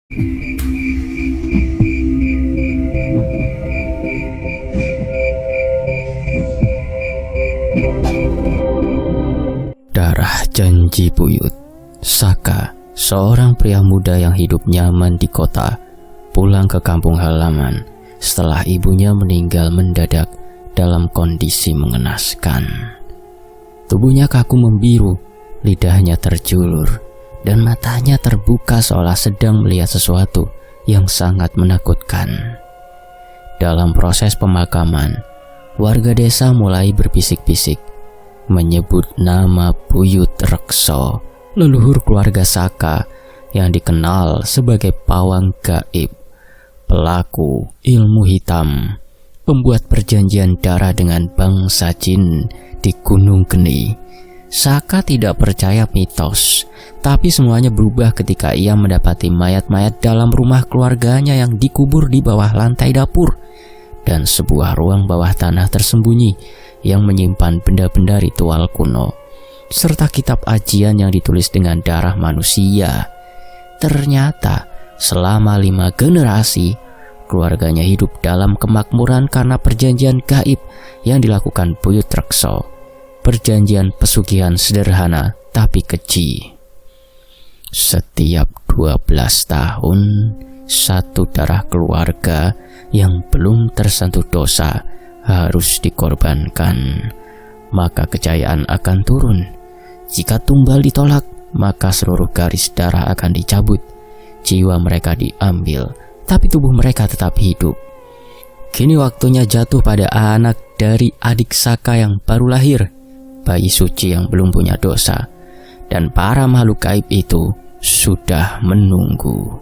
Darah Janji Buyut. Saka, seorang pria muda yang hidup nyaman di kota, pulang ke kampung halaman setelah ibunya meninggal mendadak dalam kondisi mengenaskan. Tubuhnya kaku membiru, lidahnya terjulur, dan matanya terbuka seolah sedang melihat sesuatu yang sangat menakutkan. Dalam proses pemakaman, warga desa mulai berbisik-bisik menyebut nama Buyut Rekso, leluhur keluarga Saka yang dikenal sebagai pawang gaib, pelaku ilmu hitam, pembuat perjanjian darah dengan bangsa jin di Gunung Geni. Saka tidak percaya mitos, tapi semuanya berubah ketika ia mendapati mayat-mayat dalam rumah keluarganya yang dikubur di bawah lantai dapur dan sebuah ruang bawah tanah tersembunyi yang menyimpan benda-benda ritual kuno serta kitab ajian yang ditulis dengan darah manusia. Ternyata selama 5 generasi keluarganya hidup dalam kemakmuran karena perjanjian gaib yang dilakukan Buyut Rekso. Perjanjian pesugihan sederhana tapi keji. Setiap 12 tahun, satu darah keluarga yang belum tersentuh dosa harus dikorbankan, maka kejayaan akan turun. Jika tumbal ditolak, maka seluruh garis darah akan dicabut. Jiwa mereka diambil, tapi tubuh mereka tetap hidup. Kini waktunya jatuh pada anak dari adik Saka yang baru lahir, bayi suci yang belum punya dosa, dan para makhluk gaib itu sudah menunggu.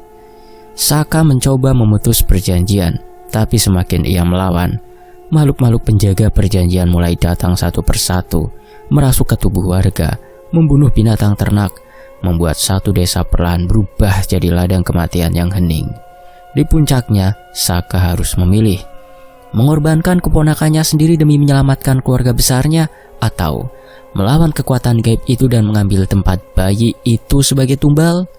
Saka mencoba memutus perjanjian, tapi semakin ia melawan, makhluk-makhluk penjaga perjanjian mulai datang satu persatu, merasuk ke tubuh warga, membunuh binatang ternak, membuat satu desa perlahan berubah jadi ladang kematian yang hening. Di puncaknya, Saka harus memilih, mengorbankan keponakannya sendiri demi menyelamatkan keluarga besarnya, atau melawan kekuatan gaib itu dan mengambil tempat bayi itu sebagai tumbal.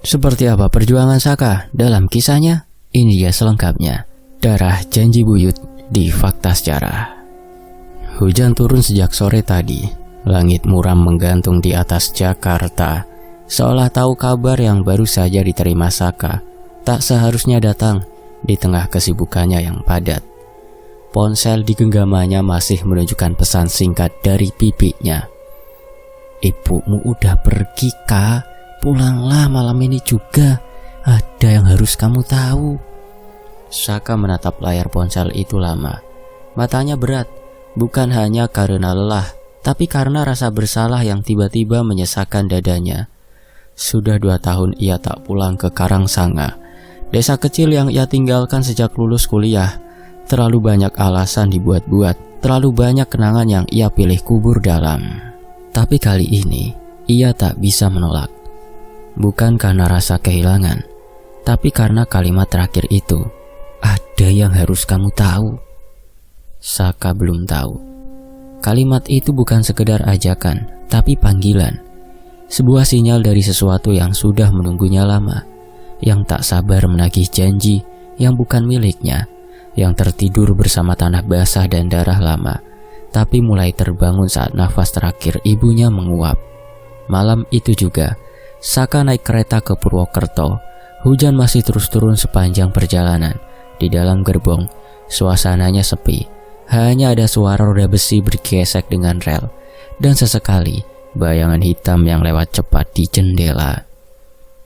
Seperti apa perjuangan Saka dalam kisahnya? Ini dia selengkapnya. Darah Janji Buyut di Fakta Sejarah. Hujan turun sejak sore tadi. Langit muram menggantung di atas Jakarta, seolah tahu kabar yang baru saja diterima Saka tak seharusnya datang di tengah kesibukannya yang padat. Ponsel di genggamannya masih menunjukkan pesan singkat dari bibinya. "Ibumu udah pergi, Kak. Pulanglah malam ini juga. Ada yang harus kamu tahu." Saka menatap layar ponsel itu lama. Matanya berat, bukan hanya karena lelah, tapi karena rasa bersalah yang tiba-tiba menyesakkan dadanya. Sudah 2 tahun ia tak pulang ke Karangsanga, desa kecil yang ia tinggalkan sejak lulus kuliah. Terlalu banyak alasan dibuat-buat, terlalu banyak kenangan yang ia pilih kubur dalam. Tapi kali ini, ia tak bisa menolak. Bukan karena rasa kehilangan, tapi karena kalimat terakhir itu. "Ada yang harus kamu tahu." Saka belum tahu. Kalimat itu bukan sekedar ajakan, tapi panggilan. Sebuah sinyal dari sesuatu yang sudah menunggunya lama, yang tak sabar menagih janji yang bukan miliknya, yang tertidur bersama tanah basah dan darah lama, tapi mulai terbangun saat nafas terakhir ibunya menguap. Malam itu juga, Saka naik kereta ke Purwokerto. Hujan masih terus turun sepanjang perjalanan. Di dalam gerbong, suasananya sepi. Hanya ada suara roda besi bergesek dengan rel, dan sesekali bayangan hitam yang lewat cepat di jendela.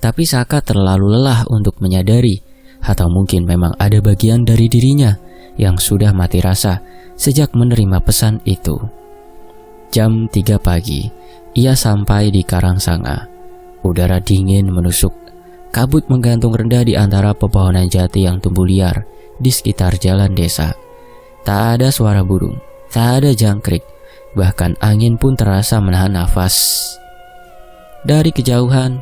Tapi Saka terlalu lelah untuk menyadari, atau mungkin memang ada bagian dari dirinya yang sudah mati rasa sejak menerima pesan itu. Jam 3 pagi, ia sampai di Karangsanga. Udara dingin menusuk, kabut menggantung rendah di antara pepohonan jati yang tumbuh liar di sekitar jalan desa. Tak ada suara burung, tak ada jangkrik, bahkan angin pun terasa menahan nafas. Dari kejauhan,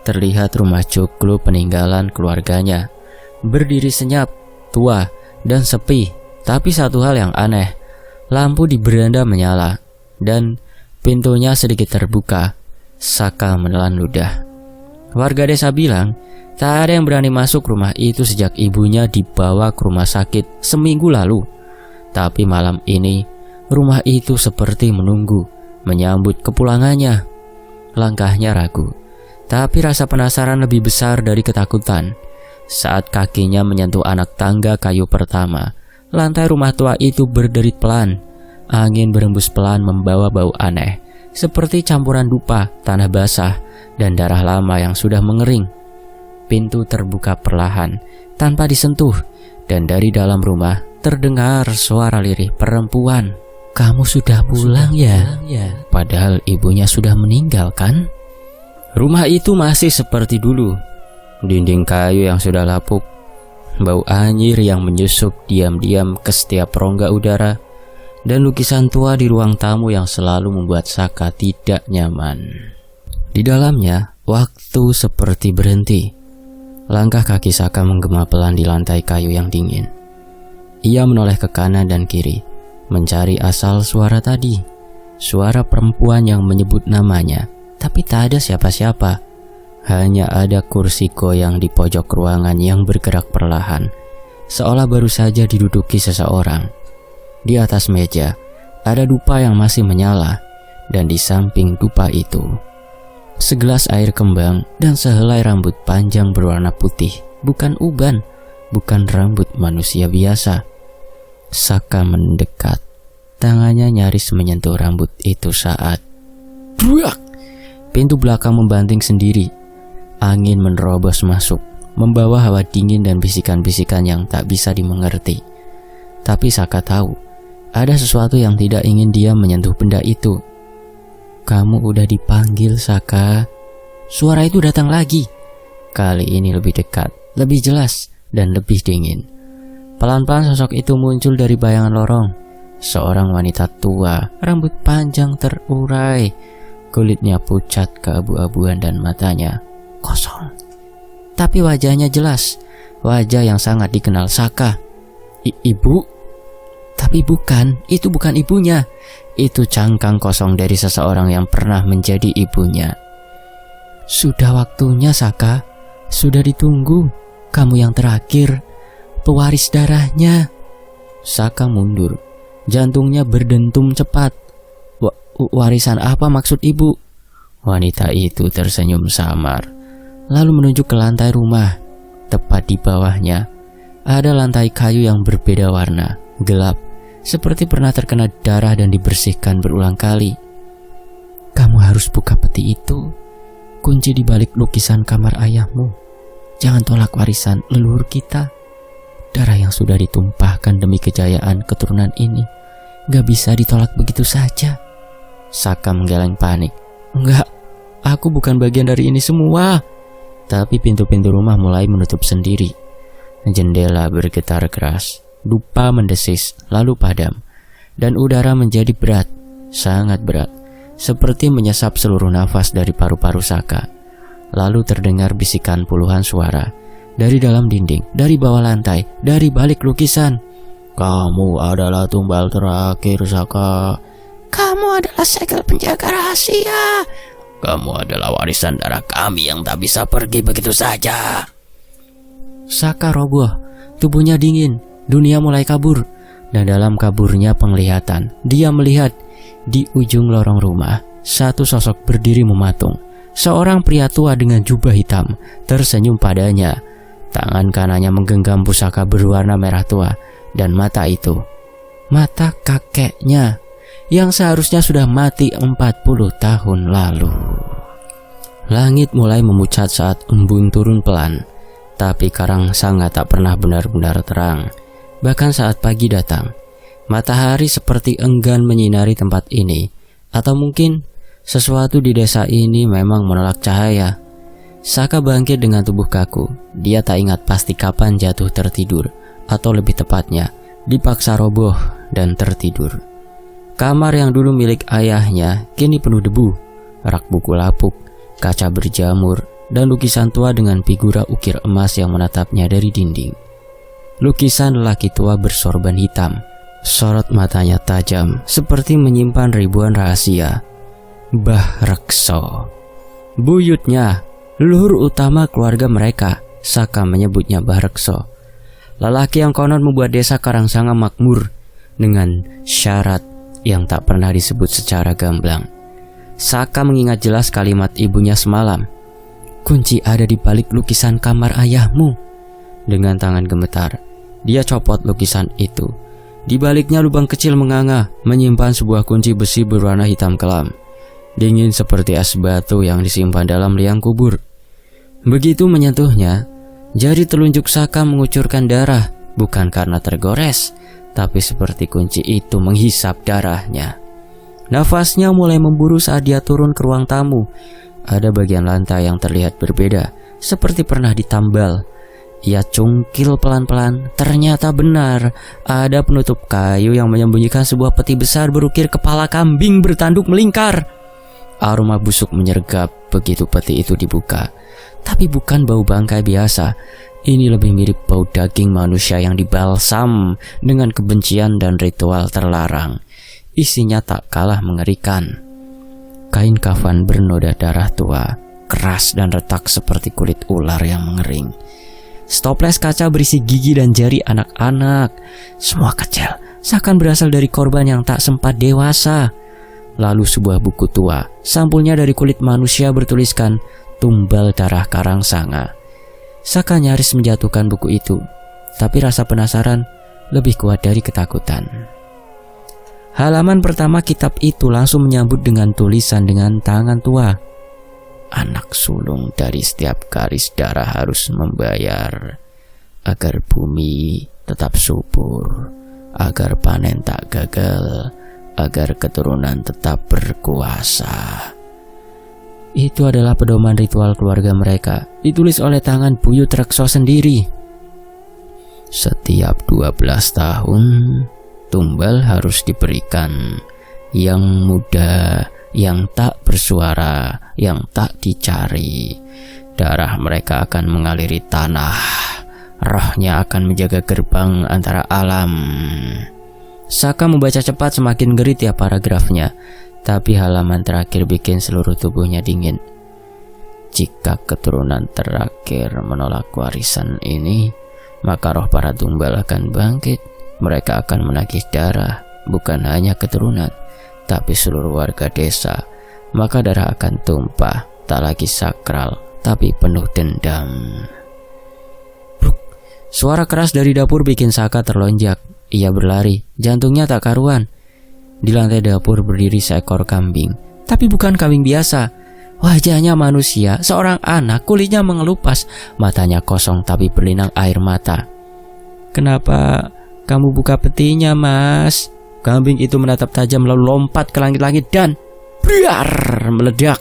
terlihat rumah joglo peninggalan keluarganya, berdiri senyap, tua, dan sepi. Tapi satu hal yang aneh, lampu di beranda menyala, dan pintunya sedikit terbuka. Saka menelan ludah. Warga desa bilang tak ada yang berani masuk rumah itu sejak ibunya dibawa ke rumah sakit seminggu lalu. Tapi malam ini rumah itu seperti menunggu, menyambut kepulangannya. Langkahnya ragu, tapi rasa penasaran lebih besar dari ketakutan. Saat kakinya menyentuh anak tangga kayu pertama, lantai rumah tua itu berderit pelan. Angin berembus pelan membawa bau aneh, seperti campuran dupa, tanah basah, dan darah lama yang sudah mengering. Pintu terbuka perlahan, tanpa disentuh, dan dari dalam rumah terdengar suara lirih perempuan. "Kamu sudah pulang ya? Padahal ibunya sudah meninggal kan?" Rumah itu masih seperti dulu. Dinding kayu yang sudah lapuk, bau anyir yang menyusup diam-diam ke setiap rongga udara, dan lukisan tua di ruang tamu yang selalu membuat Saka tidak nyaman. Di dalamnya, waktu seperti berhenti. Langkah kaki Saka menggema pelan di lantai kayu yang dingin. Ia menoleh ke kanan dan kiri, mencari asal suara tadi. Suara perempuan yang menyebut namanya, tapi tak ada siapa-siapa. Hanya ada kursi goyang di pojok ruangan yang bergerak perlahan, seolah baru saja diduduki seseorang. Di atas meja, ada dupa yang masih menyala, dan di samping dupa itu, segelas air kembang dan sehelai rambut panjang berwarna putih. Bukan uban, bukan rambut manusia biasa. Saka mendekat. Tangannya nyaris menyentuh rambut itu saat duak! Pintu belakang membanting sendiri. Angin menerobos masuk, membawa hawa dingin dan bisikan-bisikan yang tak bisa dimengerti. Tapi Saka tahu, ada sesuatu yang tidak ingin dia menyentuh benda itu. "Kamu udah dipanggil, Saka." Suara itu datang lagi. Kali ini lebih dekat, lebih jelas, dan lebih dingin. Pelan-pelan sosok itu muncul dari bayangan lorong. Seorang wanita tua, rambut panjang terurai, kulitnya pucat keabu-abuan dan matanya kosong. Tapi wajahnya jelas, wajah yang sangat dikenal Saka. "Ibu?" Tapi bukan, itu bukan ibunya. Itu cangkang kosong dari seseorang yang pernah menjadi ibunya. "Sudah waktunya, Saka. Sudah ditunggu. Kamu yang terakhir, pewaris darahnya." Saka mundur. Jantungnya berdentum cepat. Warisan apa maksud ibu?" Wanita itu tersenyum samar, lalu menunjuk ke lantai rumah. Tepat di bawahnya, ada lantai kayu yang berbeda warna, gelap, seperti pernah terkena darah dan dibersihkan berulang kali. "Kamu harus buka peti itu. Kunci di balik lukisan kamar ayahmu. Jangan tolak warisan leluhur kita. Darah yang sudah ditumpahkan demi kejayaan keturunan ini gak bisa ditolak begitu saja." Saka menggeleng panik. "Enggak, aku bukan bagian dari ini semua." Tapi pintu-pintu rumah mulai menutup sendiri. Jendela bergetar keras, dupa mendesis, lalu padam, dan udara menjadi berat, sangat berat, seperti menyesap seluruh nafas dari paru-paru Saka. Lalu terdengar bisikan puluhan suara dari dalam dinding, dari bawah lantai, dari balik lukisan. "Kamu adalah tumbal terakhir, Saka. Kamu adalah segel penjaga rahasia. Kamu adalah warisan darah kami yang tak bisa pergi begitu saja." Saka roboh, tubuhnya dingin, dunia mulai kabur, dan dalam kaburnya penglihatan, dia melihat di ujung lorong rumah satu sosok berdiri mematung. Seorang pria tua dengan jubah hitam tersenyum padanya. Tangan kanannya menggenggam pusaka berwarna merah tua, dan mata itu, mata kakeknya yang seharusnya sudah mati 40 tahun lalu. Langit mulai memucat saat embun turun pelan, tapi karang sanga tak pernah benar-benar terang. Bahkan saat pagi datang, matahari seperti enggan menyinari tempat ini, atau mungkin sesuatu di desa ini memang menolak cahaya. Saka bangkit dengan tubuh kaku. Dia tak ingat pasti kapan jatuh tertidur, atau lebih tepatnya, dipaksa roboh dan tertidur. Kamar yang dulu milik ayahnya kini penuh debu, rak buku lapuk, kaca berjamur, dan lukisan tua dengan figura ukir emas yang menatapnya dari dinding. Lukisan lelaki tua bersorban hitam, sorot matanya tajam seperti menyimpan ribuan rahasia. Mbah Rekso. Buyutnya, leluhur utama keluarga mereka. Saka menyebutnya Bahrekso, lelaki yang konon membuat desa Karangsanga makmur dengan syarat yang tak pernah disebut secara gamblang. Saka mengingat jelas kalimat ibunya semalam, "Kunci ada di balik lukisan kamar ayahmu." Dengan tangan gemetar, dia copot lukisan itu. Di baliknya lubang kecil menganga, menyimpan sebuah kunci besi berwarna hitam kelam, dingin seperti es batu yang disimpan dalam liang kubur. Begitu menyentuhnya, jari telunjuk Saka mengucurkan darah, bukan karena tergores, tapi seperti kunci itu menghisap darahnya. Nafasnya mulai memburu saat dia turun ke ruang tamu. Ada bagian lantai yang terlihat berbeda, seperti pernah ditambal. Ia cungkil pelan-pelan, ternyata benar. Ada penutup kayu yang menyembunyikan sebuah peti besar berukir kepala kambing bertanduk melingkar. Aroma busuk menyergap begitu peti itu dibuka. Tapi bukan bau bangkai biasa. Ini lebih mirip bau daging manusia yang dibalsam dengan kebencian dan ritual terlarang. Isinya tak kalah mengerikan. Kain kafan bernoda darah tua, keras dan retak seperti kulit ular yang mengering. Stoples kaca berisi gigi dan jari anak-anak. Semua kecil, seakan berasal dari korban yang tak sempat dewasa. Lalu sebuah buku tua, sampulnya dari kulit manusia bertuliskan Tumbal Darah Karangsanga. Saka nyaris menjatuhkan buku itu, tapi rasa penasaran lebih kuat dari ketakutan. Halaman pertama kitab itu langsung menyambut dengan tulisan dengan tangan tua. Anak sulung dari setiap garis darah harus membayar agar bumi tetap subur, agar panen tak gagal, agar keturunan tetap berkuasa. Itu adalah pedoman ritual keluarga mereka, ditulis oleh tangan Buyut Rekso sendiri. Setiap 12 tahun, tumbal harus diberikan. Yang muda, yang tak bersuara, yang tak dicari. Darah mereka akan mengaliri tanah. Rohnya akan menjaga gerbang antara alam. Saka membaca cepat, semakin ngeri tiap paragrafnya. Tapi halaman terakhir bikin seluruh tubuhnya dingin. Jika keturunan terakhir menolak warisan ini, maka roh para tumbal akan bangkit. Mereka akan menagih darah, bukan hanya keturunan, tapi seluruh warga desa. Maka darah akan tumpah, tak lagi sakral, tapi penuh dendam. Bruk. Suara keras dari dapur bikin Saka terlonjak. Ia berlari, jantungnya tak karuan. Di lantai dapur berdiri seekor kambing, tapi bukan kambing biasa. Wajahnya manusia, seorang anak, kulitnya mengelupas, matanya kosong tapi berlinang air mata. "Kenapa kamu buka petinya, Mas?" Kambing itu menatap tajam lalu lompat ke langit-langit dan biar meledak.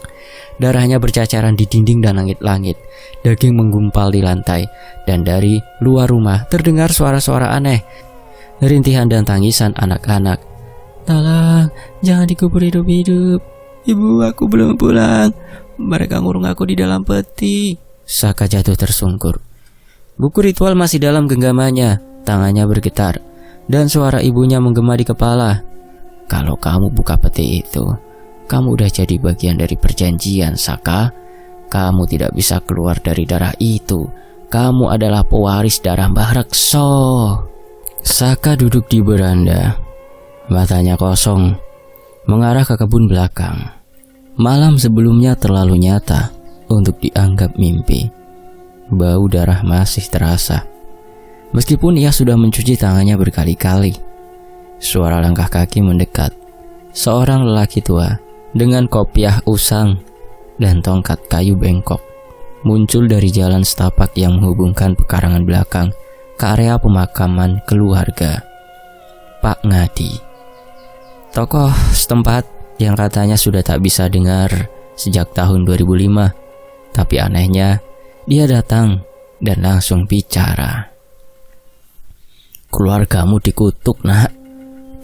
Darahnya bercacaran di dinding dan langit-langit. Daging menggumpal di lantai, dan dari luar rumah terdengar suara-suara aneh. Rintihan dan tangisan anak-anak. "Tolong, jangan dikubur hidup-hidup. Ibu, aku belum pulang. Mereka ngurung aku di dalam peti." Saka jatuh tersungkur. Buku ritual masih dalam genggamannya. Tangannya bergetar, dan suara ibunya menggema di kepala. "Kalau kamu buka peti itu, kamu udah jadi bagian dari perjanjian, Saka. Kamu tidak bisa keluar dari darah itu. Kamu adalah pewaris darah Bahrekso." Saka duduk di beranda, matanya kosong, mengarah ke kebun belakang. Malam sebelumnya terlalu nyata untuk dianggap mimpi. Bau darah masih terasa, meskipun ia sudah mencuci tangannya berkali-kali. Suara langkah kaki mendekat. Seorang lelaki tua dengan kopiah usang dan tongkat kayu bengkok muncul dari jalan setapak yang menghubungkan pekarangan belakang ke area pemakaman keluarga. Pak Ngadi, tokoh setempat yang katanya sudah tak bisa dengar sejak tahun 2005. Tapi anehnya, dia datang dan langsung bicara. "Keluargamu dikutuk, Nak.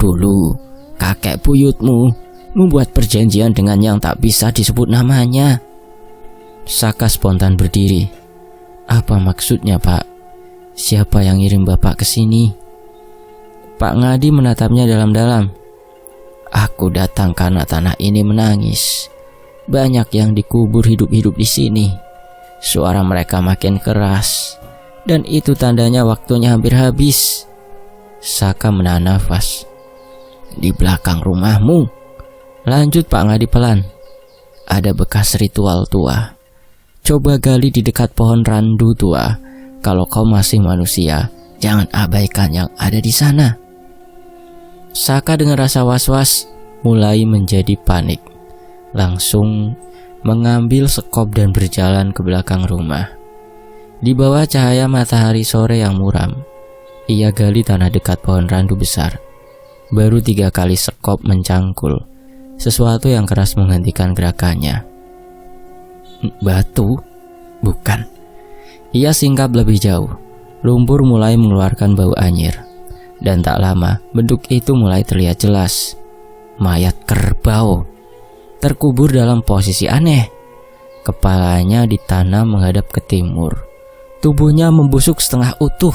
Dulu kakek buyutmu membuat perjanjian dengan yang tak bisa disebut namanya." Saka spontan berdiri. "Apa maksudnya, Pak? Siapa yang ngirim Bapak ke sini?" Pak Ngadi menatapnya dalam-dalam. "Aku datang karena tanah ini menangis. Banyak yang dikubur hidup-hidup di sini. Suara mereka makin keras, dan itu tandanya waktunya hampir habis. Saka menahan nafas. Di belakang rumahmu, lanjut Pak Ngadi pelan. Ada bekas ritual tua. Coba gali di dekat pohon randu tua. Kalau kau masih manusia, jangan abaikan yang ada di sana. Saka dengan rasa was-was mulai menjadi panik. Langsung mengambil sekop dan berjalan ke belakang rumah. Di bawah cahaya matahari sore yang muram, ia gali tanah dekat pohon randu besar. Baru 3 kali sekop mencangkul, sesuatu yang keras menghentikan gerakannya. Batu? Bukan. Ia singkap lebih jauh. Lumpur mulai mengeluarkan bau anyir. Dan tak lama, bentuk itu mulai terlihat jelas. Mayat kerbau. Terkubur dalam posisi aneh. Kepalanya ditanam menghadap ke timur. Tubuhnya membusuk setengah utuh.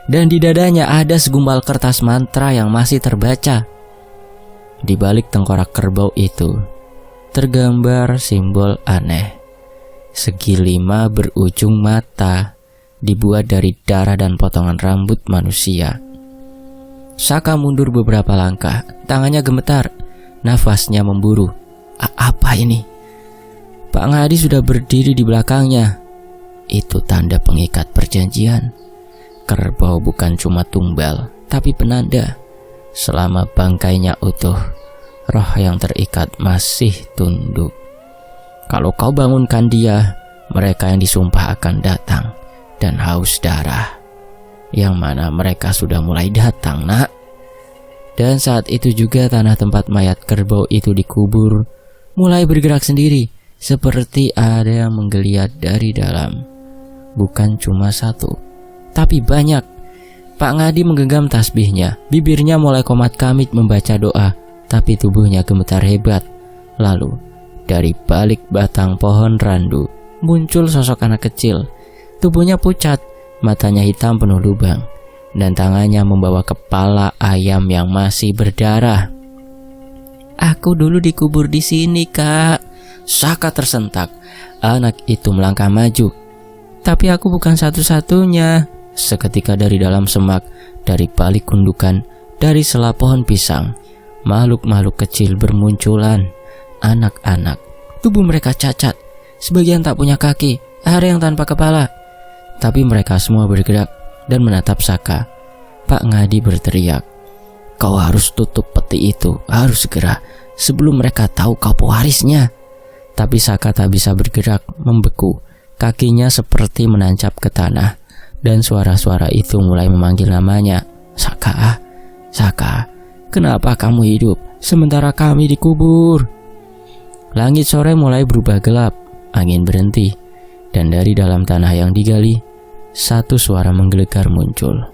Dan di dadanya ada segumpal kertas mantra yang masih terbaca. Di balik tengkorak kerbau itu tergambar simbol aneh. Segi 5 berujung mata, dibuat dari darah dan potongan rambut manusia. Saka mundur beberapa langkah, tangannya gemetar, nafasnya memburu. Apa ini? Pak Ngadi sudah berdiri di belakangnya. Itu tanda pengikat perjanjian. Kerbau bukan cuma tumbal, tapi penanda. Selama bangkainya utuh, roh yang terikat masih tunduk. Kalau kau bangunkan dia, mereka yang disumpah akan datang dan haus darah. Yang mana mereka sudah mulai datang, nak. Dan saat itu juga tanah tempat mayat kerbau itu dikubur mulai bergerak sendiri, seperti ada yang menggeliat dari dalam. Bukan cuma satu, tapi banyak. Pak Ngadi menggenggam tasbihnya, bibirnya mulai komat-kamit membaca doa, tapi tubuhnya gemetar hebat. Lalu, dari balik batang pohon randu, muncul sosok anak kecil. Tubuhnya pucat, matanya hitam penuh lubang, dan tangannya membawa kepala ayam yang masih berdarah. Aku dulu dikubur di sini, Kak. Saka tersentak. Anak itu melangkah maju. Tapi aku bukan satu-satunya. Seketika dari dalam semak, dari balik gundukan, dari sela pohon pisang, makhluk-makhluk kecil bermunculan. Anak-anak. Tubuh mereka cacat. Sebagian tak punya kaki, ada yang tanpa kepala. Tapi mereka semua bergerak dan menatap Saka. Pak Ngadi berteriak, kau harus tutup peti itu, harus segera, sebelum mereka tahu kau pewarisnya. Tapi Saka tak bisa bergerak, membeku. Kakinya seperti menancap ke tanah. Dan suara-suara itu mulai memanggil namanya. Saka, Saka, kenapa kamu hidup sementara kami dikubur? Langit sore mulai berubah gelap, angin berhenti. Dan dari dalam tanah yang digali, satu suara menggelegar muncul.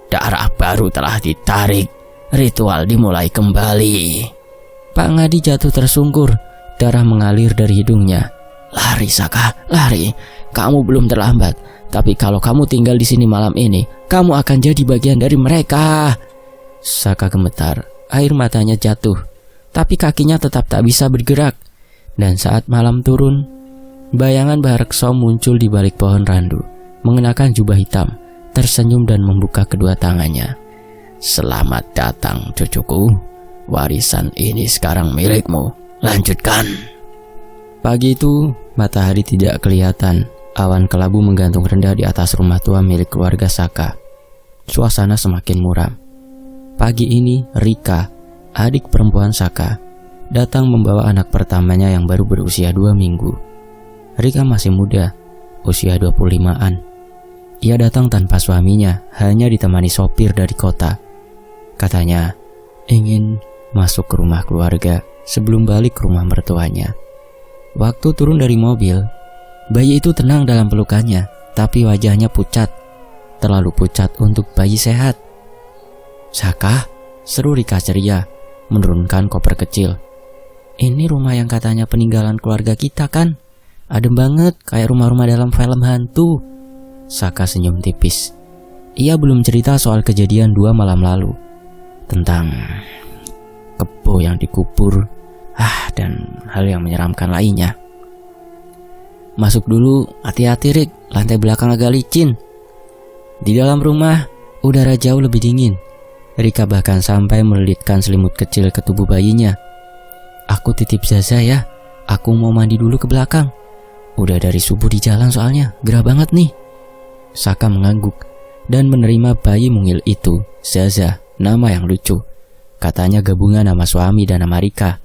Darah baru telah ditarik, ritual dimulai kembali. Pak Ngadi jatuh tersungkur, darah mengalir dari hidungnya. Lari Saka, lari, kamu belum terlambat. Tapi kalau kamu tinggal di sini malam ini, kamu akan jadi bagian dari mereka. Saka gemetar, air matanya jatuh, tapi kakinya tetap tak bisa bergerak. Dan saat malam turun, bayangan Barekso muncul di balik pohon randu, mengenakan jubah hitam, tersenyum dan membuka kedua tangannya. Selamat datang cucuku, warisan ini sekarang milikmu, lanjutkan. Pagi itu, matahari tidak kelihatan. Awan kelabu menggantung rendah di atas rumah tua milik keluarga Saka. Suasana semakin muram. Pagi ini, Rika, adik perempuan Saka, datang membawa anak pertamanya yang baru berusia 2 minggu. Rika masih muda, usia 25-an. Ia datang tanpa suaminya, hanya ditemani sopir dari kota. Katanya, ingin masuk ke rumah keluarga sebelum balik ke rumah mertuanya. Waktu turun dari mobil, bayi itu tenang dalam pelukannya, tapi wajahnya pucat. Terlalu pucat untuk bayi sehat. Saka, seru Rika ceria, menurunkan koper kecil. Ini rumah yang katanya peninggalan keluarga kita kan? Adem banget, kayak rumah-rumah dalam film hantu. Saka senyum tipis. Ia belum cerita soal kejadian 2 malam lalu. Tentang kebo yang dikubur, dan hal yang menyeramkan lainnya. masuk dulu, hati-hati Rik, lantai belakang agak licin. Di dalam rumah, udara jauh lebih dingin. Rika bahkan sampai melilitkan selimut kecil ke tubuh bayinya. Aku titip Zaza ya, aku mau mandi dulu ke belakang. Udah dari subuh di jalan soalnya, gerah banget nih. Saka mengangguk dan menerima bayi mungil itu, Zaza, nama yang lucu. Katanya gabungan nama suami dan nama Rika.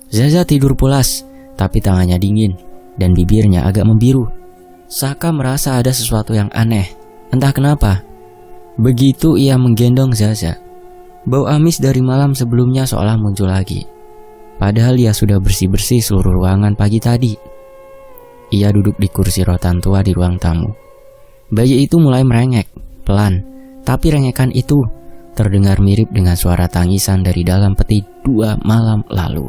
Zaza tidur pulas, tapi tangannya dingin dan bibirnya agak membiru. Saka merasa ada sesuatu yang aneh, entah kenapa. Begitu ia menggendong Zaza, bau amis dari malam sebelumnya seolah muncul lagi. Padahal ia sudah bersih-bersih seluruh ruangan pagi tadi. Ia duduk di kursi rotan tua di ruang tamu. Bayi itu mulai merengek, pelan, tapi rengekan itu terdengar mirip dengan suara tangisan dari dalam peti 2 malam lalu.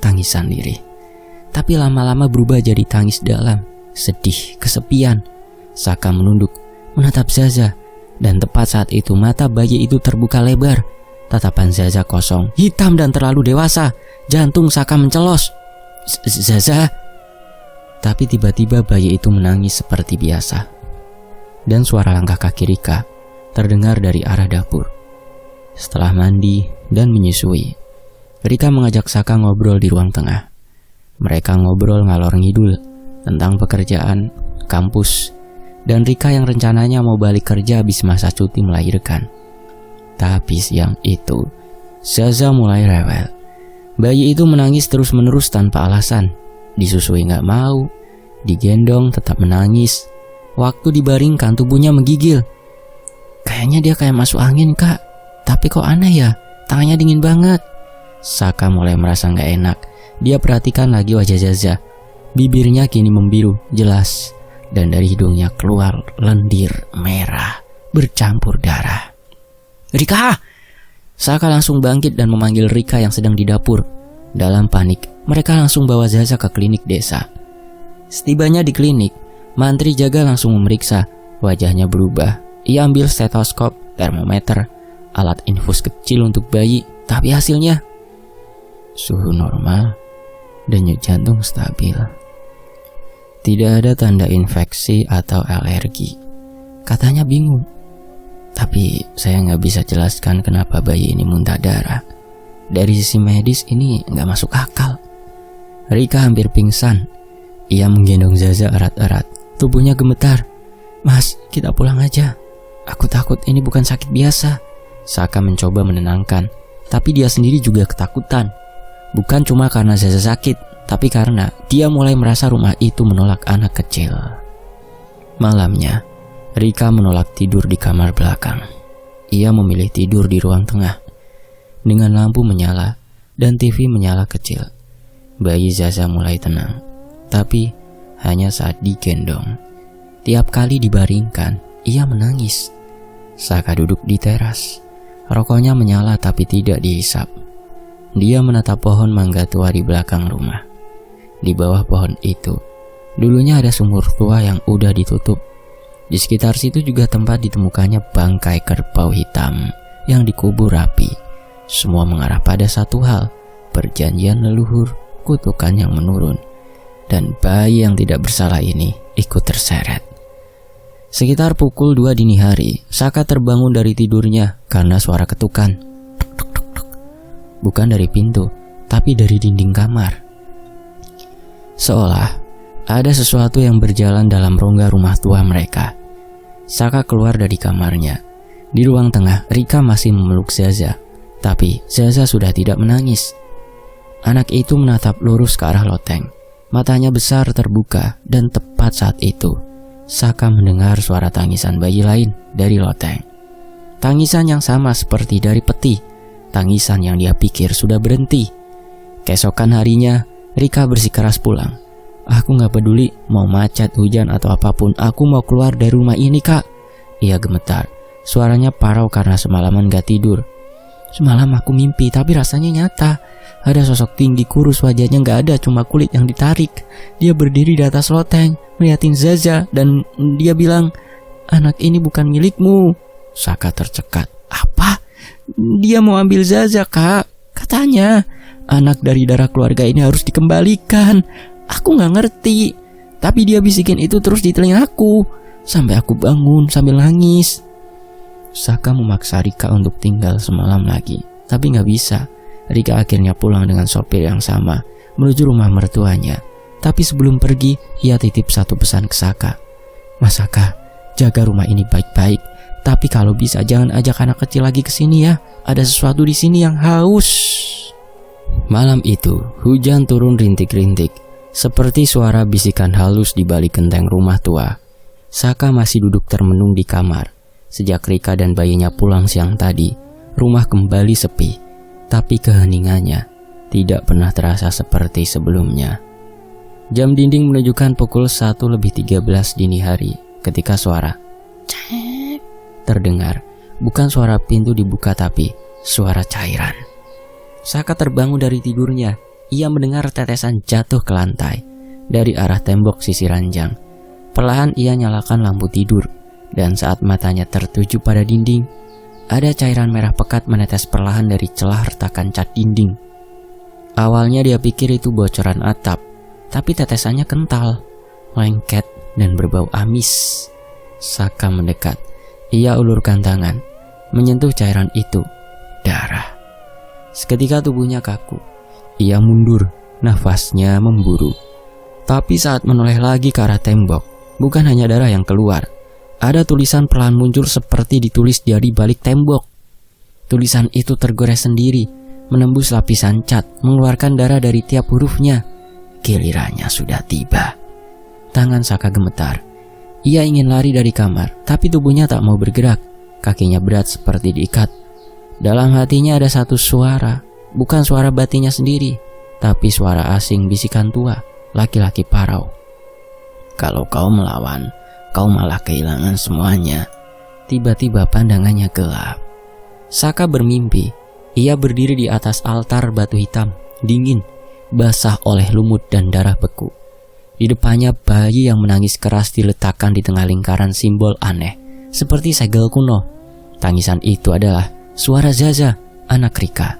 Tangisan lirih, tapi lama-lama berubah jadi tangis dalam, sedih, kesepian. Saka menunduk, menatap Zaza, dan tepat saat itu mata bayi itu terbuka lebar. Tatapan Zaza kosong, hitam dan terlalu dewasa. Jantung Saka mencelos. Zaza. Tapi tiba-tiba bayi itu menangis seperti biasa. Dan suara langkah kaki Rika terdengar dari arah dapur. Setelah mandi dan menyusui, Rika mengajak Saka ngobrol di ruang tengah. Mereka ngobrol ngalor ngidul tentang pekerjaan, kampus, dan Rika yang rencananya mau balik kerja habis masa cuti melahirkan. Tapi siang itu, Zaza mulai rewel. Bayi itu menangis terus-menerus tanpa alasan. Disusui gak mau, digendong tetap menangis. Waktu dibaringkan tubuhnya menggigil. Kayaknya dia kayak masuk angin kak, tapi kok aneh ya, tangannya dingin banget. Saka mulai merasa gak enak. Dia perhatikan lagi wajah Zaza. Bibirnya kini membiru jelas, dan dari hidungnya keluar lendir merah bercampur darah. Rika! Saka langsung bangkit dan memanggil Rika yang sedang di dapur. Dalam panik, mereka langsung bawa Zaza ke klinik desa. Setibanya di klinik, mantri jaga langsung memeriksa. Wajahnya berubah. Ia ambil stetoskop, termometer, alat infus kecil untuk bayi, tapi hasilnya suhu normal, denyut jantung stabil. Tidak ada tanda infeksi atau alergi. Katanya bingung. Tapi saya nggak bisa jelaskan kenapa bayi ini muntah darah. Dari sisi medis ini nggak masuk akal. Rika hampir pingsan. Ia menggendong Zaza erat-erat. Tubuhnya gemetar. Mas, kita pulang aja. Aku takut ini bukan sakit biasa. Saka mencoba menenangkan, tapi dia sendiri juga ketakutan. Bukan cuma karena Zaza sakit, tapi karena dia mulai merasa rumah itu menolak anak kecil. Malamnya, Rika menolak tidur di kamar belakang. Ia memilih tidur di ruang tengah. Dengan lampu menyala dan TV menyala kecil, bayi Zaza mulai tenang. Tapi hanya saat digendong. Tiap kali dibaringkan, ia menangis. Saka duduk di teras. Rokoknya menyala tapi tidak dihisap. Dia menatap pohon mangga tua di belakang rumah. Di bawah pohon itu, dulunya ada sumur tua yang udah ditutup. Di sekitar situ juga tempat ditemukannya bangkai kerbau hitam yang dikubur rapi. Semua mengarah pada satu hal, perjanjian leluhur, kutukan yang menurun. Dan bayi yang tidak bersalah ini ikut terseret. Sekitar pukul 2 dini hari, Saka terbangun dari tidurnya karena suara ketukan. Tuk, tuk, tuk, tuk. Bukan dari pintu, tapi dari dinding kamar. Seolah ada sesuatu yang berjalan dalam rongga rumah tua mereka. Saka keluar dari kamarnya. Di ruang tengah, Rika masih memeluk Zaza. Tapi Zaza sudah tidak menangis. Anak itu menatap lurus ke arah loteng. Matanya besar terbuka dan tepat saat itu Saka mendengar suara tangisan bayi lain dari loteng. Tangisan yang sama seperti dari peti. Tangisan yang dia pikir sudah berhenti. Keesokan harinya, Rika bersikeras pulang. Aku gak peduli mau macet, hujan atau apapun. Aku mau keluar dari rumah ini kak. Ia gemetar. Suaranya parau karena semalaman gak tidur. Semalam aku mimpi tapi rasanya nyata. Ada sosok tinggi kurus, wajahnya gak ada, cuma kulit yang ditarik. Dia berdiri di atas loteng, ngeliatin Zaza, dan dia bilang, anak ini bukan milikmu. Saka tercekat. Apa? Dia mau ambil Zaza kak. Katanya, anak dari darah keluarga ini harus dikembalikan. Aku gak ngerti. Tapi dia bisikin itu terus di telingaku sampai aku bangun sambil nangis. Saka memaksa Rika untuk tinggal semalam lagi, tapi gak bisa. Rika akhirnya pulang dengan sopir yang sama menuju rumah mertuanya. Tapi sebelum pergi, ia titip satu pesan ke Saka. Mas Saka, jaga rumah ini baik-baik. Tapi kalau bisa jangan ajak anak kecil lagi ke sini ya. Ada sesuatu di sini yang haus. Malam itu, hujan turun rintik-rintik, seperti suara bisikan halus di balik genteng rumah tua. Saka masih duduk termenung di kamar. Sejak Rika dan bayinya pulang siang tadi, rumah kembali sepi. Tapi keheningannya tidak pernah terasa seperti sebelumnya. Jam dinding menunjukkan pukul 1:13 dini hari ketika suara cek terdengar. Bukan suara pintu dibuka tapi suara cairan. Saka terbangun dari tidurnya. Ia mendengar tetesan jatuh ke lantai dari arah tembok sisi ranjang. Perlahan ia nyalakan lampu tidur, dan saat matanya tertuju pada dinding, ada cairan merah pekat menetes perlahan dari celah retakan cat dinding. Awalnya dia pikir itu bocoran atap, tapi tetesannya kental, lengket, dan berbau amis. Saka mendekat. Ia ulurkan tangan, menyentuh cairan itu. Darah. Seketika tubuhnya kaku. Ia mundur, nafasnya memburu. Tapi saat menoleh lagi ke arah tembok, bukan hanya darah yang keluar. Ada tulisan perlahan muncul seperti ditulis dari balik tembok. Tulisan itu tergores sendiri, menembus lapisan cat, mengeluarkan darah dari tiap hurufnya. Gilirannya sudah tiba. Tangan Saka gemetar. Ia ingin lari dari kamar, tapi tubuhnya tak mau bergerak. Kakinya berat seperti diikat. Dalam hatinya ada satu suara, bukan suara batinnya sendiri, tapi suara asing bisikan tua, laki-laki parau. Kalau kau melawan, kau malah kehilangan semuanya. Tiba-tiba pandangannya gelap. Saka bermimpi. Ia berdiri di atas altar batu hitam, dingin, basah oleh lumut dan darah beku. Di depannya bayi yang menangis keras diletakkan di tengah lingkaran simbol aneh, seperti segel kuno. Tangisan itu adalah suara Zaza, anak Rika.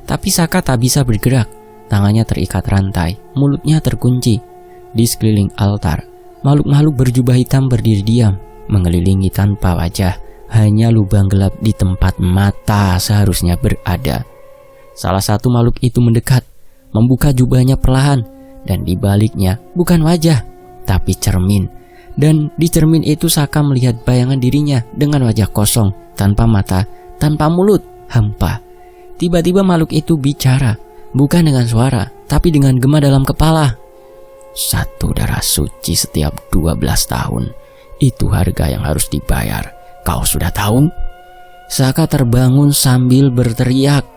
Tapi Saka tak bisa bergerak. Tangannya terikat rantai, mulutnya terkunci. Di sekeliling altar, makhluk-makhluk berjubah hitam berdiri diam, mengelilingi tanpa wajah. Hanya lubang gelap di tempat mata seharusnya berada. Salah satu makhluk itu mendekat, membuka jubahnya perlahan, dan di baliknya bukan wajah, tapi cermin. Dan di cermin itu Saka melihat bayangan dirinya dengan wajah kosong, tanpa mata, tanpa mulut, hampa. Tiba-tiba makhluk itu bicara, bukan dengan suara, tapi dengan gema dalam kepala. 1 darah suci setiap 12 tahun. Itu harga yang harus dibayar. Kau sudah tahu? Saka terbangun sambil berteriak.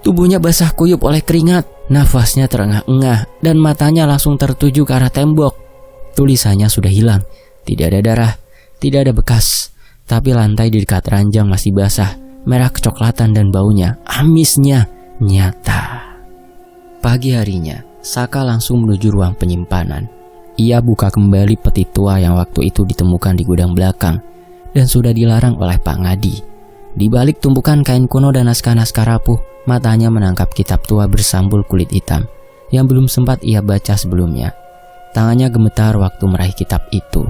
Tubuhnya basah kuyup oleh keringat, nafasnya terengah-engah, dan matanya langsung tertuju ke arah tembok. Tulisannya sudah hilang, tidak ada darah, tidak ada bekas, tapi lantai di dekat ranjang masih basah, merah kecoklatan dan baunya, amisnya, nyata. Pagi harinya, Saka langsung menuju ruang penyimpanan. Ia buka kembali peti tua yang waktu itu ditemukan di gudang belakang, dan sudah dilarang oleh Pak Ngadi. Di balik tumpukan kain kuno dan naskah-naskah rapuh, matanya menangkap kitab tua bersambul kulit hitam yang belum sempat ia baca sebelumnya. Tangannya gemetar waktu meraih kitab itu.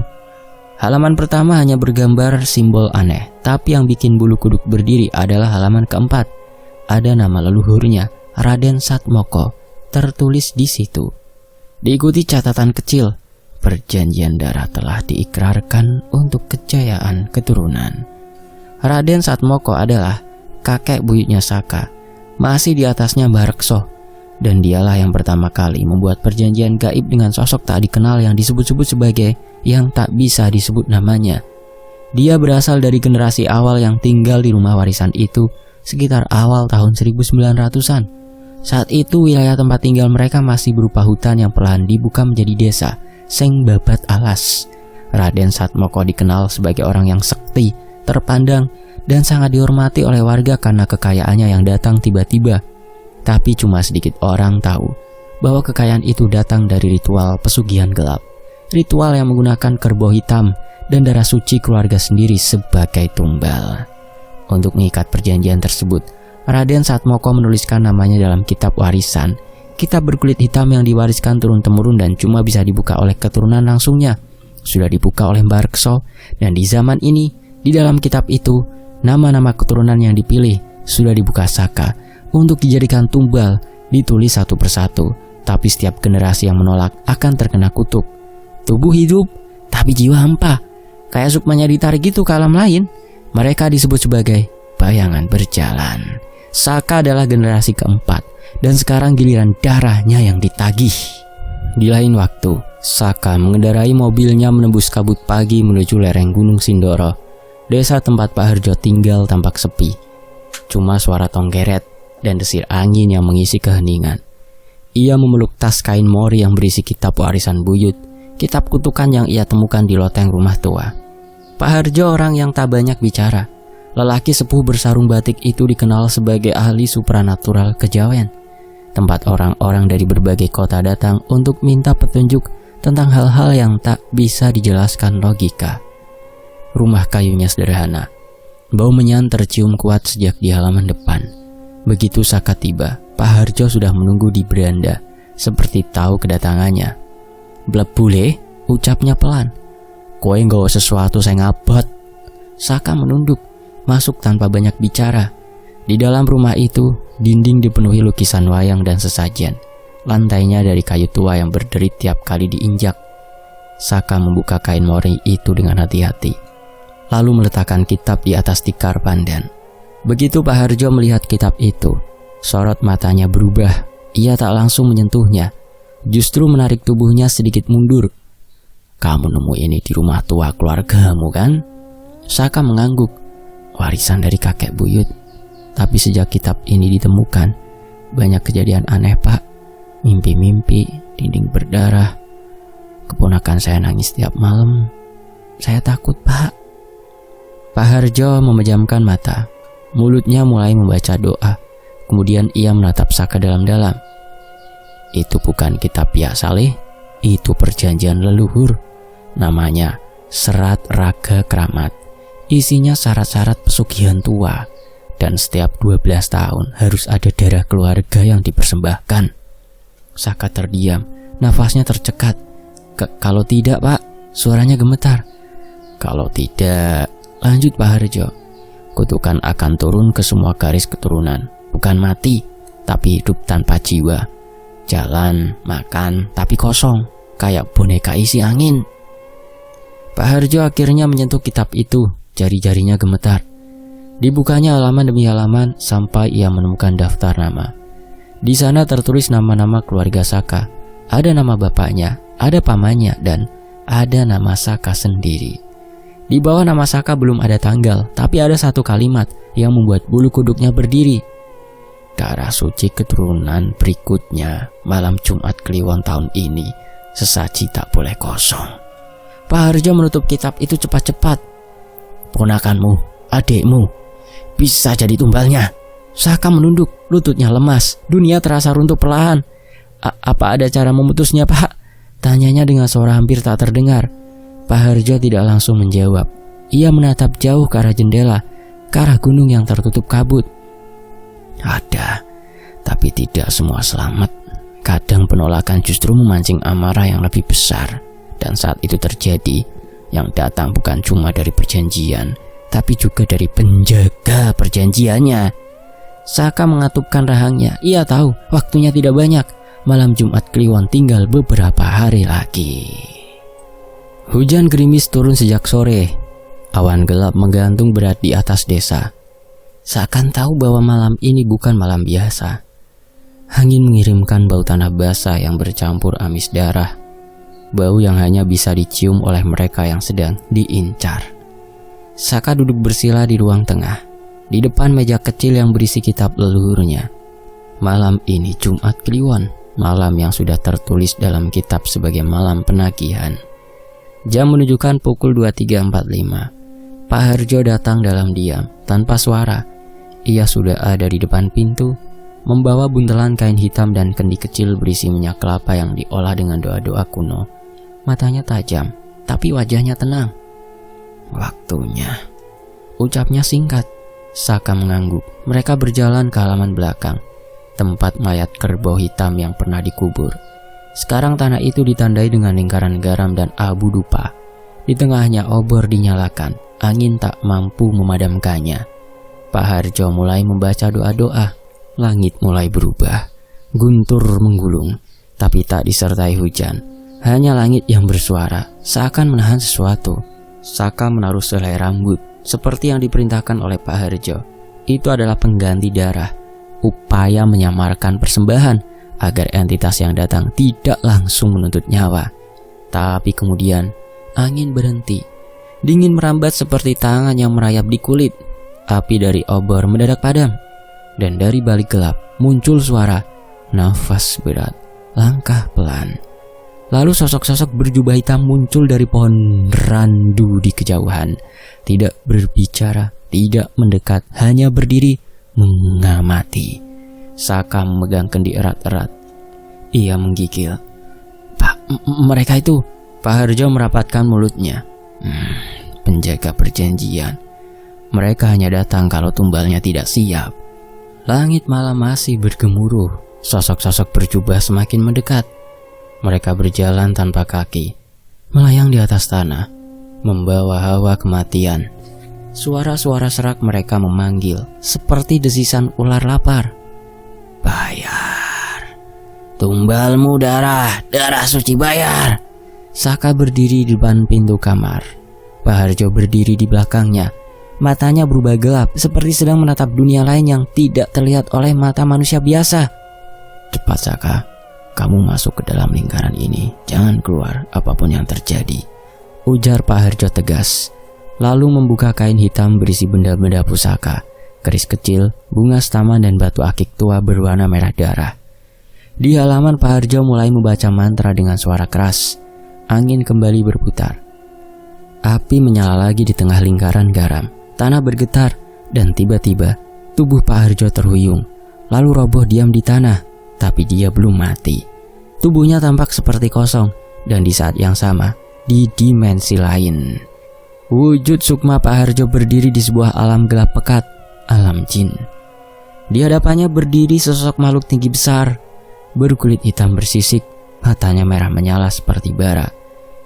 Halaman pertama hanya bergambar simbol aneh, tapi yang bikin bulu kuduk berdiri adalah halaman keempat. Ada nama leluhurnya, Raden Satmoko, tertulis di situ. Diikuti catatan kecil, perjanjian darah telah diikrarkan untuk kejayaan keturunan. Raden Satmoko adalah kakek buyutnya Saka, masih di atasnya Mbah Rekso, dan dialah yang pertama kali membuat perjanjian gaib dengan sosok tak dikenal yang disebut-sebut sebagai yang tak bisa disebut namanya. Dia berasal dari generasi awal yang tinggal di rumah warisan itu sekitar awal tahun 1900-an. Saat itu wilayah tempat tinggal mereka masih berupa hutan yang perlahan dibuka menjadi desa, Seng Babat Alas. Raden Satmoko dikenal sebagai orang yang sekti, terpandang, dan sangat dihormati oleh warga karena kekayaannya yang datang tiba-tiba. Tapi cuma sedikit orang tahu bahwa kekayaan itu datang dari ritual pesugihan gelap. Ritual yang menggunakan kerbau hitam dan darah suci keluarga sendiri sebagai tumbal. Untuk mengikat perjanjian tersebut, Raden Satmoko menuliskan namanya dalam kitab warisan, Kitab berkulit hitam yang diwariskan turun-temurun dan cuma bisa dibuka oleh keturunan langsungnya sudah dibuka oleh Mbah Rekso, dan di zaman ini di dalam kitab itu nama-nama keturunan yang dipilih sudah dibuka Saka untuk dijadikan tumbal, ditulis satu persatu. Tapi setiap generasi yang menolak akan terkena kutuk. Tubuh hidup, tapi jiwa hampa. Kayak sukmanya ditarik gitu ke alam lain. Mereka disebut sebagai bayangan berjalan. Saka adalah generasi keempat, dan sekarang giliran darahnya yang ditagih. Di lain waktu, Saka mengendarai mobilnya menembus kabut pagi menuju lereng Gunung Sindoro. Desa tempat Pak Harjo tinggal tampak sepi. Cuma suara tonggeret dan desir angin yang mengisi keheningan. Ia memeluk tas kain mori yang berisi kitab warisan buyut, kitab kutukan yang ia temukan di loteng rumah tua. Pak Harjo orang yang tak banyak bicara. Lelaki sepuh bersarung batik itu dikenal sebagai ahli supranatural kejawen. Tempat orang-orang dari berbagai kota datang untuk minta petunjuk tentang hal-hal yang tak bisa dijelaskan logika. Rumah kayunya sederhana. Bau menyan tercium kuat sejak di halaman depan. Begitu Saka tiba, Pak Harjo sudah menunggu di beranda, seperti tahu kedatangannya. "Blebule," ucapnya pelan. "Kowe nggawa sesuatu saya ngabot." Saka menunduk, masuk tanpa banyak bicara. Di dalam rumah itu, dinding dipenuhi lukisan wayang dan sesajen. Lantainya dari kayu tua yang berderit tiap kali diinjak. Saka membuka kain mori itu dengan hati-hati, lalu meletakkan kitab di atas tikar pandan. Begitu Pak Harjo melihat kitab itu, sorot matanya berubah. Ia tak langsung menyentuhnya, justru menarik tubuhnya sedikit mundur. "Kamu nemu ini di rumah tua keluargamu kan?" Saka mengangguk. "Warisan dari kakek buyut. Tapi sejak kitab ini ditemukan, banyak kejadian aneh, Pak. Mimpi-mimpi, dinding berdarah. Keponakan saya nangis tiap malam. Saya takut, Pak." Pak Harjo memejamkan mata. Mulutnya mulai membaca doa. Kemudian ia menatap Saka dalam-dalam. "Itu bukan kitab biasa, Saleh. Itu perjanjian leluhur. Namanya Serat Raga Kramat. Isinya syarat-syarat pesugihan tua. Dan setiap 12 tahun harus ada darah keluarga yang dipersembahkan." Saka terdiam, nafasnya tercekat. Kalau tidak, Pak," suaranya gemetar. "Kalau tidak," lanjut Pak Harjo, "kutukan akan turun ke semua garis keturunan. Bukan mati, tapi hidup tanpa jiwa. Jalan, makan, tapi kosong, kayak boneka isi angin." Pak Harjo akhirnya menyentuh kitab itu. Jari-jarinya gemetar. Dibukanya halaman demi halaman sampai ia menemukan daftar nama. Di sana tertulis nama-nama keluarga Saka. Ada nama bapaknya, ada pamannya, dan ada nama Saka sendiri. Di bawah nama Saka belum ada tanggal, tapi ada satu kalimat yang membuat bulu kuduknya berdiri. "Darah suci keturunan berikutnya, malam Jumat Kliwon tahun ini, sesaji tak boleh kosong." Pak Harjo menutup kitab itu cepat-cepat. "Ponakanmu, adikmu, bisa jadi tumbalnya." Saka menunduk, lututnya lemas. Dunia terasa runtuh perlahan. Apa ada cara memutusnya, Pak?" tanyanya dengan suara hampir tak terdengar. Pak Harjo tidak langsung menjawab. Ia menatap jauh ke arah jendela, ke arah gunung yang tertutup kabut. "Ada, tapi tidak semua selamat. Kadang penolakan justru memancing amarah yang lebih besar. Dan saat itu terjadi, yang datang bukan cuma dari perjanjian, tapi juga dari penjaga perjanjiannya." Saka mengatupkan rahangnya. Ia tahu waktunya tidak banyak. Malam Jumat Kliwon tinggal beberapa hari lagi. Hujan gerimis turun sejak sore. Awan gelap menggantung berat di atas desa. Seakan tahu bahwa malam ini bukan malam biasa. Angin mengirimkan bau tanah basah yang bercampur amis darah. Bau yang hanya bisa dicium oleh mereka yang sedang diincar. Saka duduk bersila di ruang tengah, di depan meja kecil yang berisi kitab leluhurnya. Malam ini Jumat Kliwon, malam yang sudah tertulis dalam kitab sebagai malam penagihan. Jam menunjukkan pukul 23.45. Pak Harjo datang dalam diam, tanpa suara. Ia sudah ada di depan pintu, membawa buntelan kain hitam dan kendi kecil berisi minyak kelapa yang diolah dengan doa-doa kuno. Matanya tajam, tapi wajahnya tenang. "Waktunya," ucapnya singkat. Saka mengangguk. Mereka berjalan ke halaman belakang. tempat mayat kerbau hitam yang pernah dikubur. Sekarang tanah itu ditandai dengan lingkaran garam dan abu dupa. Di tengahnya obor dinyalakan, angin tak mampu memadamkannya. Pak Harjo mulai membaca doa-doa. Langit mulai berubah, guntur menggulung, tapi tak disertai hujan. Hanya langit yang bersuara, seakan menahan sesuatu. Saka menaruh selai rambut, seperti yang diperintahkan oleh Pak Harjo. Itu adalah pengganti darah, upaya menyamarkan persembahan agar entitas yang datang tidak langsung menuntut nyawa. Tapi kemudian angin berhenti. Dingin merambat seperti tangan yang merayap di kulit. Api dari obor mendadak padam. Dan dari balik gelap muncul suara, nafas berat, langkah pelan. Lalu sosok-sosok berjubah hitam muncul dari pohon randu di kejauhan. Tidak berbicara, tidak mendekat, hanya berdiri mengamati. Saka memegang kendi erat-erat. Ia menggigil. "Pak, mereka itu." Pak Harjo merapatkan mulutnya. Penjaga perjanjian. Mereka hanya datang kalau tumbalnya tidak siap. Langit malam masih bergemuruh. Sosok-sosok berjubah semakin mendekat. Mereka berjalan tanpa kaki, melayang di atas tanah, membawa hawa kematian. Suara-suara serak mereka memanggil, seperti desisan ular lapar. "Bayar. Tumbalmu darah, darah suci bayar." Saka berdiri di depan pintu kamar. Pak Harjo berdiri di belakangnya. Matanya berubah gelap, seperti sedang menatap dunia lain yang tidak terlihat oleh mata manusia biasa. "Cepat Saka, kamu masuk ke dalam lingkaran ini. Jangan keluar apapun yang terjadi," ujar Pak Harjo tegas. Lalu membuka kain hitam berisi benda-benda pusaka, keris kecil, bunga setaman dan batu akik tua berwarna merah darah. Di halaman Pak Harjo mulai membaca mantra dengan suara keras. Angin kembali berputar. Api menyala lagi di tengah lingkaran garam. Tanah bergetar dan tiba-tiba tubuh Pak Harjo terhuyung, lalu roboh diam di tanah. Tapi dia belum mati. Tubuhnya tampak seperti kosong, dan di saat yang sama di dimensi lain. Wujud sukma Pak Harjo berdiri di sebuah alam gelap pekat, alam jin. Di hadapannya berdiri sosok makhluk tinggi besar, berkulit hitam bersisik, matanya merah menyala seperti bara.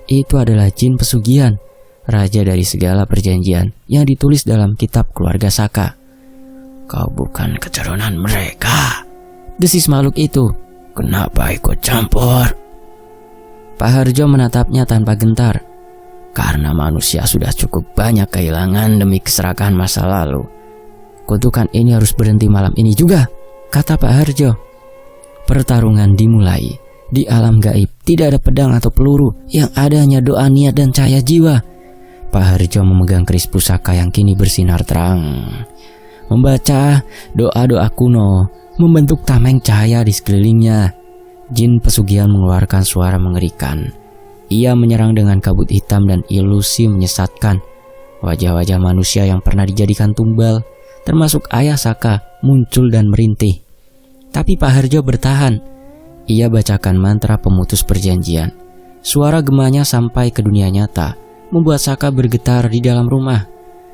Itu adalah jin pesugihan, raja dari segala perjanjian yang ditulis dalam kitab keluarga Saka. "Kau bukan keturunan mereka," desis makhluk itu. "Kenapa ikut campur?" Pak Harjo menatapnya tanpa gentar. "Karena manusia sudah cukup banyak kehilangan demi keserakahan masa lalu. Kutukan ini harus berhenti malam ini juga," kata Pak Harjo. Pertarungan dimulai. Di alam gaib tidak ada pedang atau peluru, yang ada hanya doa, niat dan cahaya jiwa. Pak Harjo memegang keris pusaka yang kini bersinar terang. Membaca doa-doa kuno membentuk tameng cahaya di sekelilingnya. Jin pesugihan mengeluarkan suara mengerikan. Ia menyerang dengan kabut hitam dan ilusi menyesatkan. Wajah-wajah manusia yang pernah dijadikan tumbal, termasuk ayah Saka, muncul dan merintih. Tapi Pak Harjo bertahan. Ia bacakan mantra pemutus perjanjian. Suara gemanya sampai ke dunia nyata, membuat Saka bergetar di dalam rumah.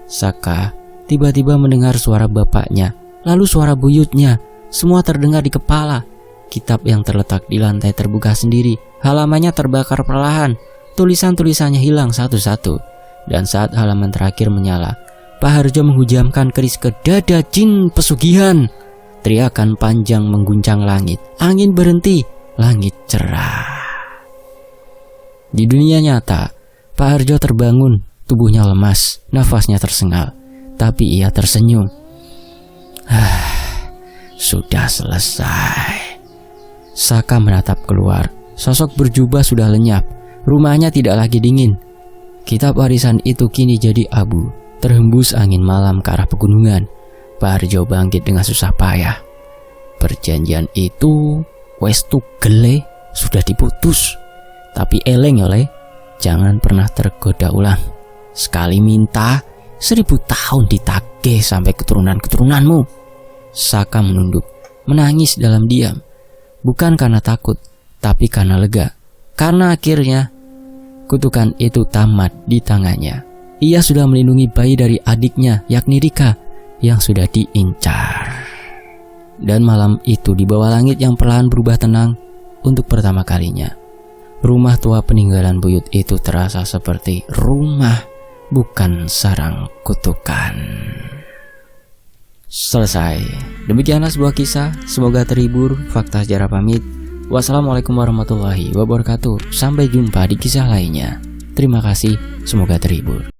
Saka tiba-tiba mendengar suara bapaknya, lalu suara buyutnya. Semua terdengar di kepala. Kitab yang terletak di lantai terbuka sendiri. Halamannya terbakar perlahan. Tulisan-tulisannya hilang satu-satu. Dan saat halaman terakhir menyala, Pak Harjo menghujamkan keris ke dada jin pesugihan. Teriakan panjang mengguncang langit. Angin berhenti, langit cerah. Di dunia nyata, Pak Harjo terbangun. Tubuhnya lemas, nafasnya tersengal. Tapi ia tersenyum. Sudah selesai. Saka menatap keluar. Sosok berjubah sudah lenyap. Rumahnya tidak lagi dingin. Kitab warisan itu kini jadi abu, terhembus angin malam ke arah pegunungan. Pak Harjo bangkit dengan susah payah. Perjanjian itu wes gele sudah diputus. Tapi eleng oleh, jangan pernah tergoda ulang. Sekali minta, 1000 tahun ditagih sampai keturunan-keturunanmu. Saka menunduk, menangis dalam diam. Bukan karena takut, tapi karena lega. Karena akhirnya kutukan itu tamat di tangannya. Ia sudah melindungi bayi dari adiknya, yakni Rika, yang sudah diincar. Dan malam itu di bawah langit yang perlahan berubah tenang, untuk pertama kalinya rumah tua peninggalan buyut itu terasa seperti rumah, bukan sarang kutukan. Selesai. Demikianlah sebuah kisah. Semoga terhibur. Fakta Sejarah pamit. Wassalamualaikum warahmatullahi wabarakatuh. Sampai jumpa di kisah lainnya. Terima kasih. Semoga terhibur.